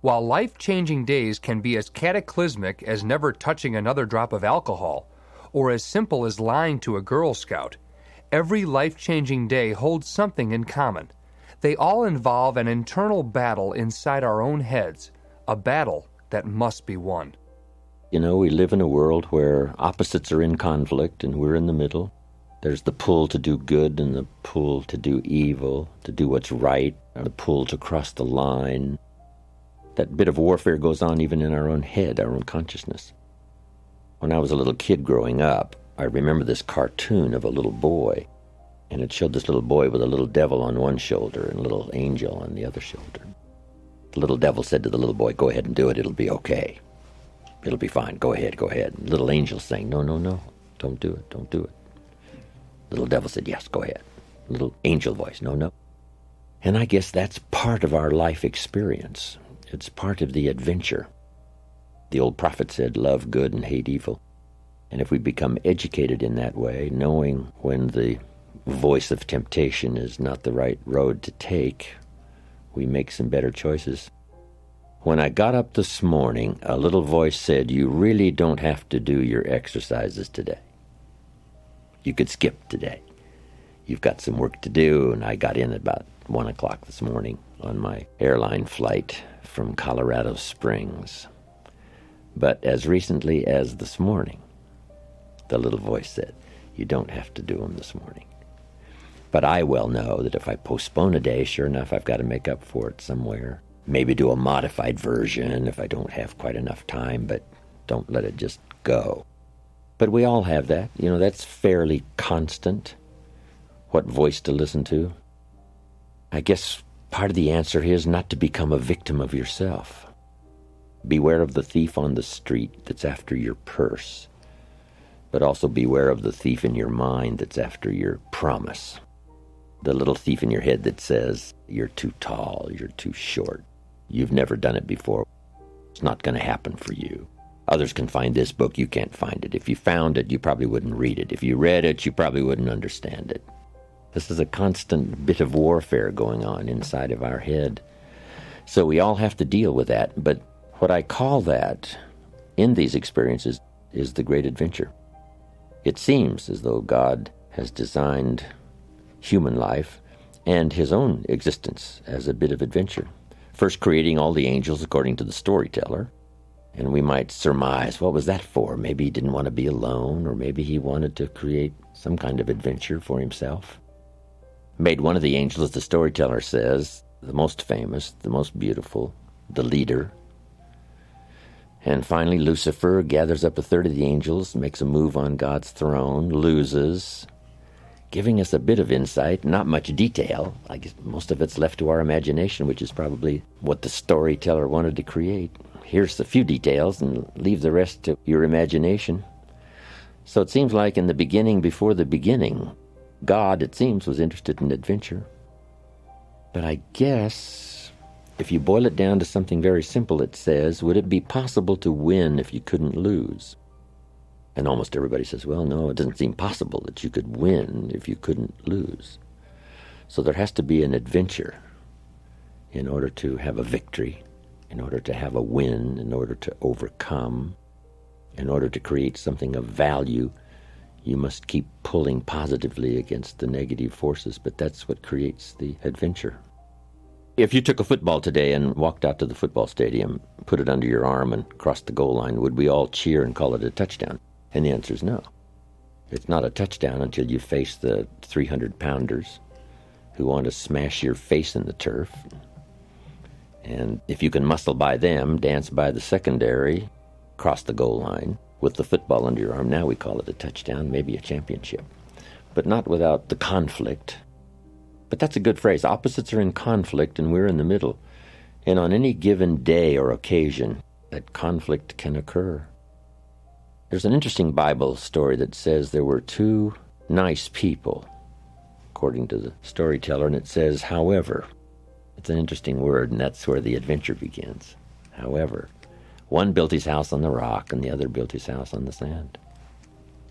While life-changing days can be as cataclysmic as never touching another drop of alcohol, or as simple as lying to a Girl Scout, every life-changing day holds something in common. They all involve an internal battle inside our own heads, a battle that must be won. You know, we live in a world where opposites are in conflict and we're in the middle. There's the pull to do good and the pull to do evil, to do what's right, and the pull to cross the line. That bit of warfare goes on even in our own head, our own consciousness. When I was a little kid growing up, I remember this cartoon of a little boy, and it showed this little boy with a little devil on one shoulder and a little angel on the other shoulder. The little devil said to the little boy, "Go ahead and do it, it'll be okay. It'll be fine, go ahead, go ahead." And little angel saying, "No, no, no, don't do it, don't do it." The little devil said, "Yes, go ahead." Little angel voice, "No, no." And I guess that's part of our life experience. It's part of the adventure. The old prophet said, "Love good and hate evil." And if we become educated in that way, knowing when the voice of temptation is not the right road to take, we make some better choices. When I got up this morning, a little voice said, "You really don't have to do your exercises today. You could skip today. You've got some work to do." And I got in at about 1 o'clock this morning on my airline flight from Colorado Springs. But as recently as this morning, the little voice said, "You don't have to do them this morning." But I well know that if I postpone a day, sure enough, I've got to make up for it somewhere. Maybe do a modified version if I don't have quite enough time, but don't let it just go. But we all have that. You know, that's fairly constant. What voice to listen to? I guess part of the answer is not to become a victim of yourself. Beware of the thief on the street that's after your purse, but also beware of the thief in your mind that's after your promise. The little thief in your head that says, "You're too tall, you're too short, you've never done it before, it's not going to happen for you. Others can find this book, you can't find it. If you found it, you probably wouldn't read it. If you read it, you probably wouldn't understand it." This is a constant bit of warfare going on inside of our head. So we all have to deal with that. But what I call that in these experiences is the great adventure. It seems as though God has designed human life and his own existence as a bit of adventure. First creating all the angels according to the storyteller. And we might surmise, what was that for? Maybe he didn't want to be alone, or maybe he wanted to create some kind of adventure for himself. Made one of the angels, the storyteller says, the most famous, the most beautiful, the leader. And finally, Lucifer gathers up a third of the angels, makes a move on God's throne, loses, giving us a bit of insight, not much detail. I guess most of it's left to our imagination, which is probably what the storyteller wanted to create. Here's a few details and leave the rest to your imagination. So it seems like in the beginning, before the beginning, God, it seems, was interested in adventure. But I guess if you boil it down to something very simple, it says, would it be possible to win if you couldn't lose? And almost everybody says, well, no, it doesn't seem possible that you could win if you couldn't lose. So there has to be an adventure in order to have a victory, in order to have a win, in order to overcome, in order to create something of value. You must keep pulling positively against the negative forces, but that's what creates the adventure. If you took a football today and walked out to the football stadium, put it under your arm and crossed the goal line, would we all cheer and call it a touchdown? And the answer is no. It's not a touchdown until you face the 300-pounders who want to smash your face in the turf. And if you can muscle by them, dance by the secondary, cross the goal line, with the football under your arm, now we call it a touchdown, maybe a championship. But not without the conflict. But that's a good phrase. Opposites are in conflict and we're in the middle. And on any given day or occasion, that conflict can occur. There's an interesting Bible story that says there were two nice people, according to the storyteller, and it says, however. It's an interesting word, and that's where the adventure begins. However. One built his house on the rock, and the other built his house on the sand.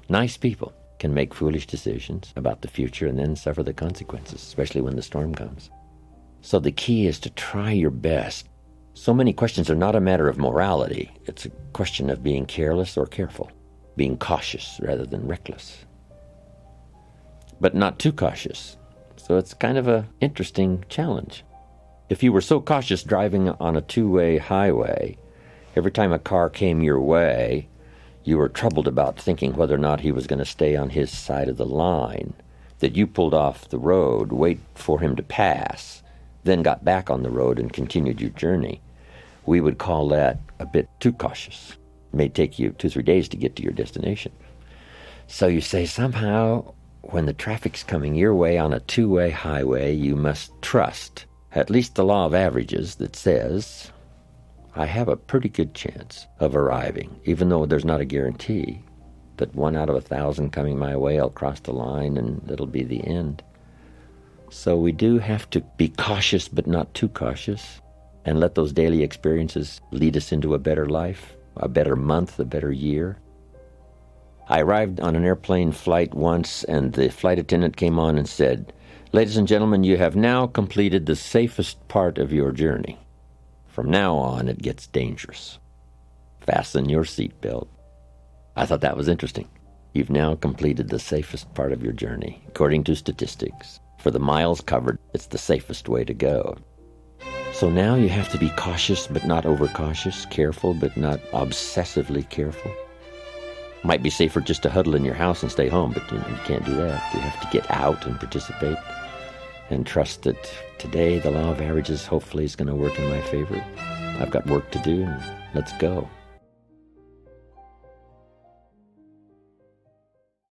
Nice people can make foolish decisions about the future and then suffer the consequences, especially when the storm comes. So the key is to try your best So many questions are not a matter of morality. It's a question of being careless or careful, being cautious rather than reckless, but not too cautious. So it's kind of an interesting challenge. If you were so cautious driving on a two-way highway, every time a car came your way, you were troubled about thinking whether or not he was going to stay on his side of the line, that you pulled off the road, wait for him to pass, then got back on the road and continued your journey, we would call that a bit too cautious. It may take you 2-3 days to get to your destination. So you say somehow when the traffic's coming your way on a two-way highway, you must trust at least the law of averages that says, I have a pretty good chance of arriving, even though there's not a guarantee that 1 out of 1,000 coming my way, I'll cross the line and it'll be the end. So we do have to be cautious, but not too cautious, and let those daily experiences lead us into a better life, a better month, a better year. I arrived on an airplane flight once, and the flight attendant came on and said, ladies and gentlemen, you have now completed the safest part of your journey. From now on, it gets dangerous. Fasten your seatbelt. I thought that was interesting. You've now completed the safest part of your journey. According to statistics, for the miles covered, it's the safest way to go. So now you have to be cautious but not overcautious, careful but not obsessively careful. Might be safer just to huddle in your house and stay home, but you can't do that. You have to get out and participate and trust that today the law of averages hopefully is going to work in my favor. I've got work to do, and let's go.